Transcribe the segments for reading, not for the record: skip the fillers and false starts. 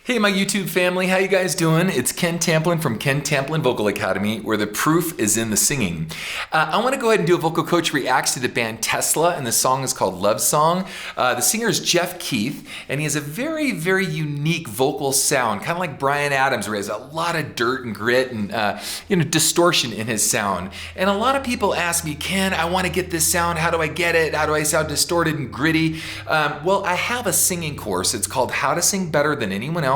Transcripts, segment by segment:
Hey, my YouTube family, how you guys doing? It's Ken Tamplin from Ken Tamplin Vocal Academy, where the proof is in the singing. I want to go ahead and do a vocal coach reacts to the band Tesla, and the song is called Love Song. The singer is Jeff Keith, and he has a very, very unique vocal sound, kind of like Bryan Adams, where he has a lot of dirt and grit and distortion in his sound. And a lot of people ask me, Ken, I want to get this sound. How do I get it? How do I sound distorted and gritty? Well, I have a singing course. It's called How to Sing Better Than Anyone Else.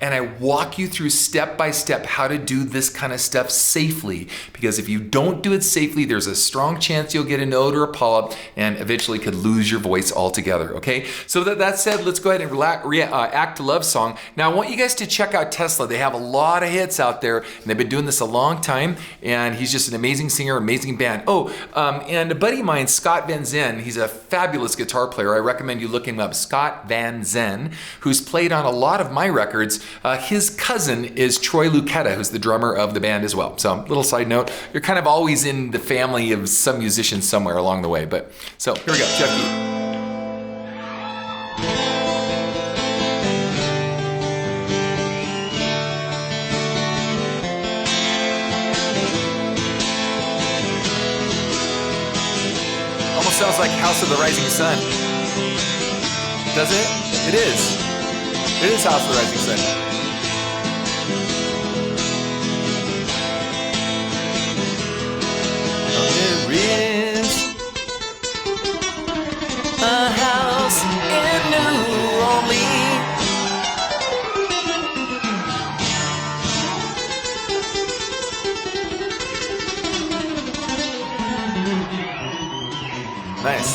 And I walk you through step by step how to do this kind of stuff safely. Because if you don't do it safely, there's a strong chance you'll get a note or a polyp and eventually could lose your voice altogether, okay? So that said, let's go ahead and act to Love Song. Now I want you guys to check out Tesla. They have a lot of hits out there and they've been doing this a long time, and he's just an amazing singer, amazing band. And a buddy of mine, Scott Van Zen, he's a fabulous guitar player. I recommend you look him up, Scott Van Zen, who's played on a lot of my records. His cousin is Troy Lucetta, who's the drummer of the band as well. So, little side note, you're kind of always in the family of some musicians somewhere along the way. So here we go, Jeff Keith. Almost sounds like House of the Rising Sun. Does it? It is. It is House of the Rising Sun. There is a house in New Orleans. Nice.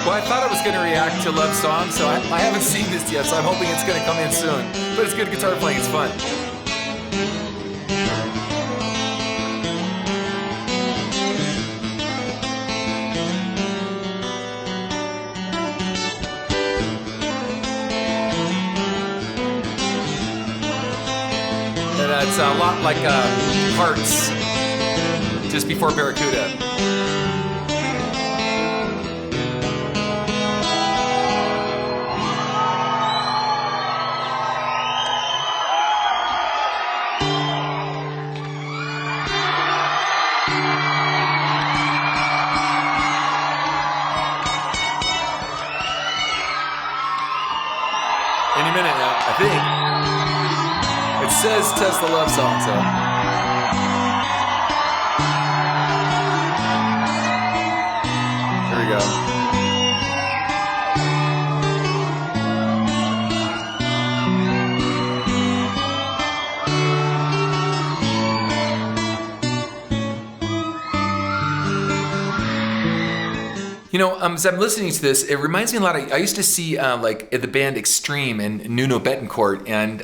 Well, I thought I was going to react to Love Song, so I haven't seen this yet, so I'm hoping it's going to come in soon. But it's good guitar playing, it's fun. And it's a lot like Hearts, just before Barracuda. Any minute now, I think. It says Tesla Love Song, so. Here we go. You know, as I'm listening to this, it reminds me a lot of, I used to see like the band Extreme and Nuno Bettencourt, and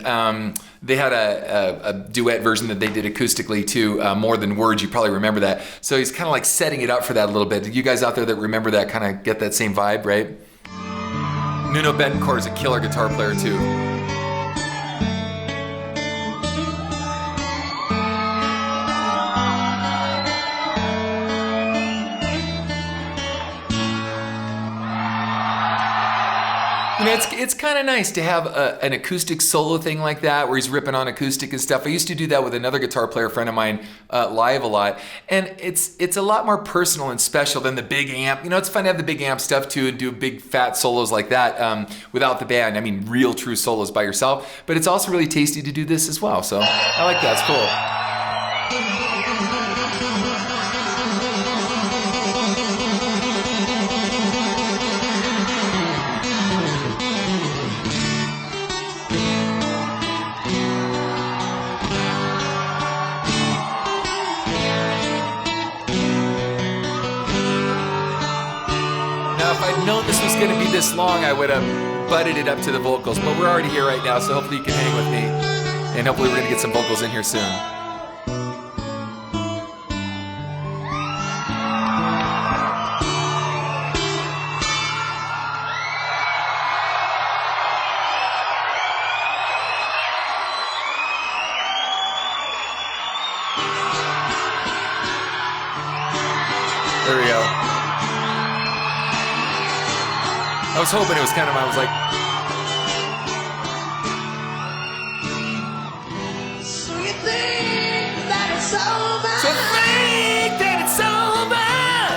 they had a duet version that they did acoustically too, More Than Words. You probably remember that. So he's kind of like setting it up for that a little bit. You guys out there that remember that kind of get that same vibe, right? Nuno Bettencourt is a killer guitar player too. You know, it's kind of nice to have an acoustic solo thing like that where he's ripping on acoustic and stuff. I used to do that with another guitar player friend of mine live a lot, and it's a lot more personal and special than the big amp. You know, it's fun to have the big amp stuff too and do big fat solos like that without the band. I mean, real true solos by yourself, but it's also really tasty to do this as well. So I like that, it's cool. Now, if I'd known this was going to be this long, I would have butted it up to the vocals, but we're already here right now, so hopefully you can hang with me. And hopefully we're gonna get some vocals in here soon. There we go. I was hoping it was kind of, I was like, So you think that it's over? so think that it's over.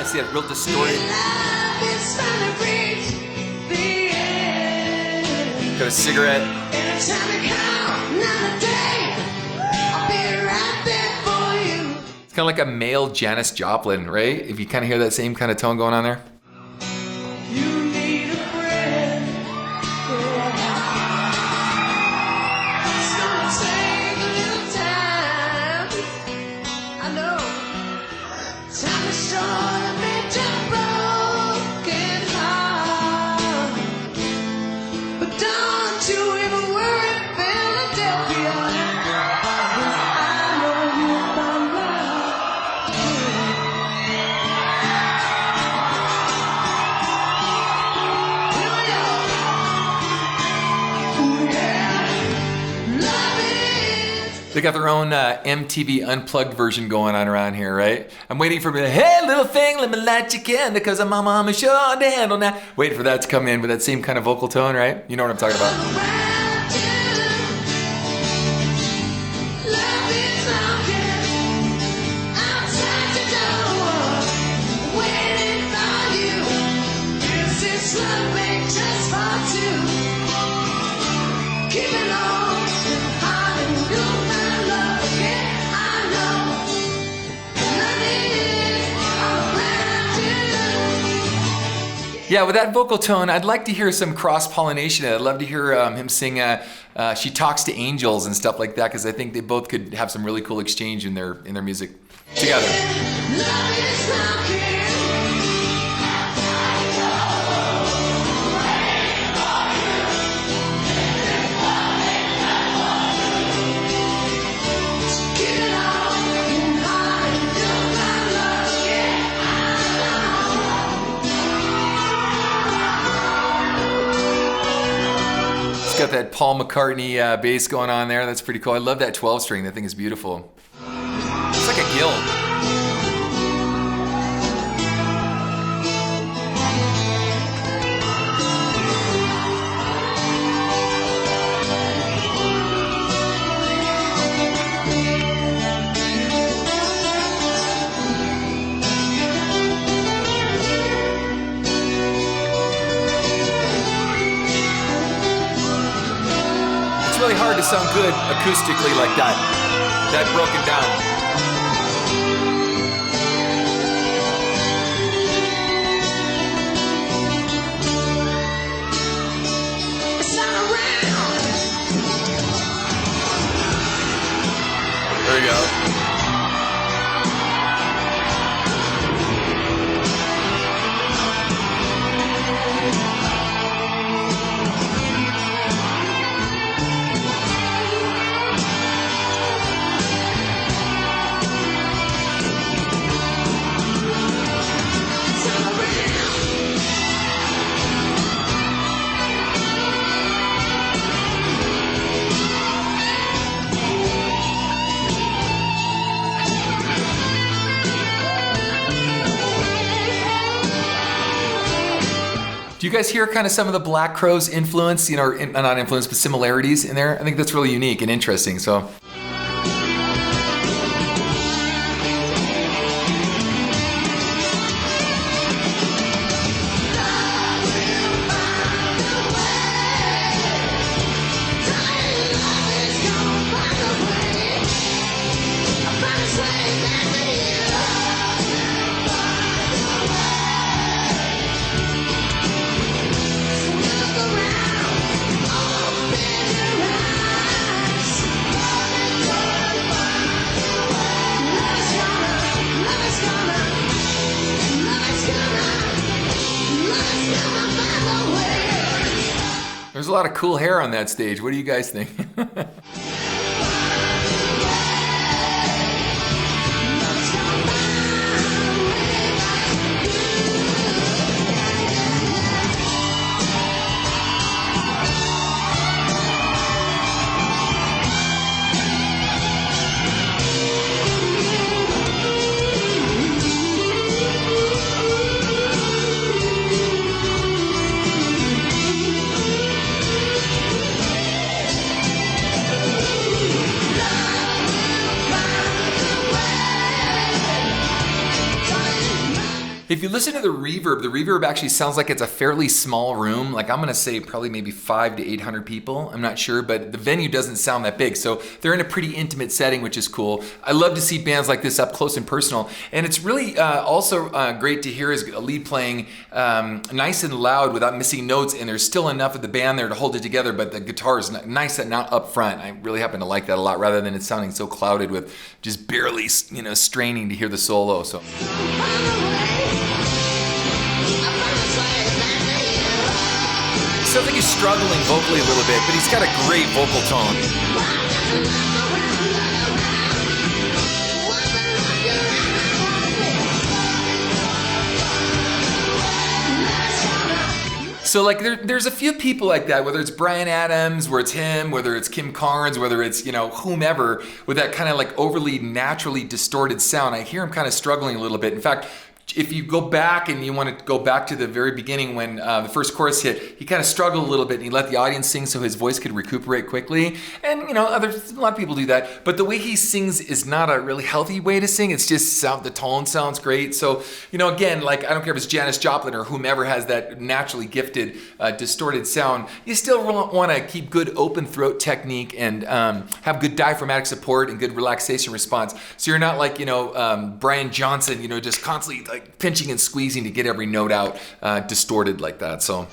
See that real distorted. Love is finally reached the end. Got a cigarette. Every time you come, another day, I'll be right there for you. It's kind of like a male Janis Joplin, right? If you kind of hear that same kind of tone going on there. You need a friend. It's gonna take a little time. I know. Time is short and made your broken heart. But don't you even worry, Philadelphia. 'Cause I know you'll find love. Here we go. Ooh, yeah. Love is. They got their own MTV Unplugged version going on around here, right? I'm waiting for the hey little thing, let me light your candle, cause I'm a sure to handle now. Waiting for that to come in with that same kind of vocal tone, right? You know what I'm talking about. Around you. Love is knocking outside your door, waiting for you. Is this love made just for two? Keeping on and hiding, you'll find love again. I know love is all around you. Yeah, with that vocal tone, I'd like to hear some cross-pollination. I'd love to hear him sing She Talks to Angels and stuff like that, because I think they both could have some really cool exchange in their music together. Love is knocking. Keep it on and hiding, you'll find love again. It's got that Paul McCartney bass going on there. That's pretty cool. I love that 12 string. That thing is beautiful. It's like a guild. It's really hard to sound good acoustically like that. That broken down. It's not around. There we go. It's not around. Do you guys hear kind of some of the Black Crowes influence, you know, or not influence, but similarities in there? I think that's really unique and interesting. So. Look around, open your eyes. There's a lot of cool hair on that stage. What do you guys think? If you listen to the reverb actually sounds like it's a fairly small room. Like I'm gonna say probably maybe 500 to 800 people. I'm not sure, but the venue doesn't sound that big. So they're in a pretty intimate setting, which is cool. I love to see bands like this up close and personal. And it's really also great to hear his lead playing nice and loud without missing notes. And there's still enough of the band there to hold it together, but the guitar is nice and not up front. I really happen to like that a lot rather than it sounding so clouded with just barely, straining to hear the solo. So. Sounds like he's struggling vocally a little bit, but he's got a great vocal tone. So like there's a few people like that, whether it's Bryan Adams, where it's him, whether it's Kim Carnes, whether it's, whomever, with that kind of like overly naturally distorted sound. I hear him kind of struggling a little bit. In fact, if you go back and you want to go back to the very beginning when the first chorus hit, he kind of struggled a little bit and he let the audience sing so his voice could recuperate quickly. And a lot of people do that, but the way he sings is not a really healthy way to sing. It's just the tone sounds great. So, again, like I don't care if it's Janis Joplin or whomever has that naturally gifted distorted sound, you still want to keep good open throat technique and have good diaphragmatic support and good relaxation response. So you're not like, Brian Johnson, just constantly like pinching and squeezing to get every note out distorted like that. So.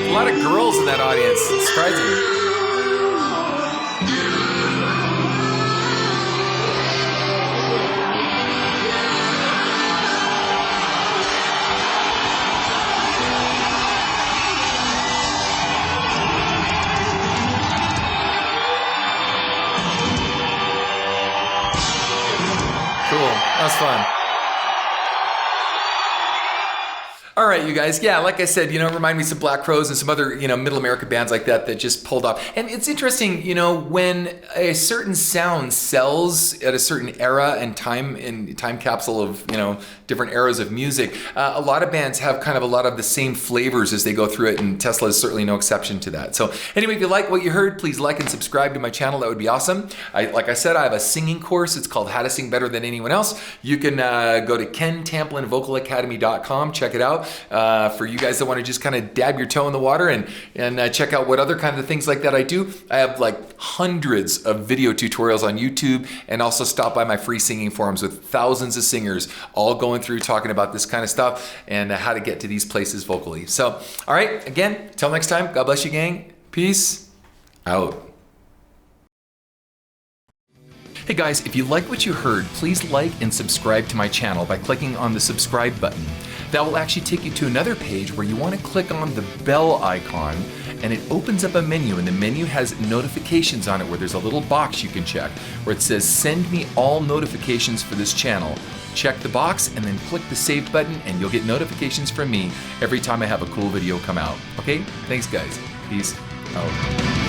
A lot of girls in that audience. It's surprising. Cool. That was fun. All right, you guys. Yeah, like I said, remind me of some Black Crowes and some other, Middle America bands like that just pulled off. And it's interesting, when a certain sound sells at a certain era and time capsule of, different eras of music, a lot of bands have kind of a lot of the same flavors as they go through it, and Tesla is certainly no exception to that. So anyway, if you like what you heard, please like and subscribe to my channel. That would be awesome. Like I said, I have a singing course. It's called How to Sing Better Than Anyone Else. You can go to KenTamplinVocalAcademy.com. Check it out. For you guys that want to just kind of dab your toe in the water and check out what other kind of things like that I do. I have like hundreds of video tutorials on YouTube, and also stop by my free singing forums with thousands of singers all going through talking about this kind of stuff and how to get to these places vocally. So, all right, again, till next time, God bless you, gang. Peace out. Hey guys, if you like what you heard, please like and subscribe to my channel by clicking on the subscribe button. That will actually take you to another page where you want to click on the bell icon, and it opens up a menu, and the menu has notifications on it where there's a little box you can check where it says send me all notifications for this channel. Check the box and then click the save button, and you'll get notifications from me every time I have a cool video come out. Okay? Thanks guys. Peace out.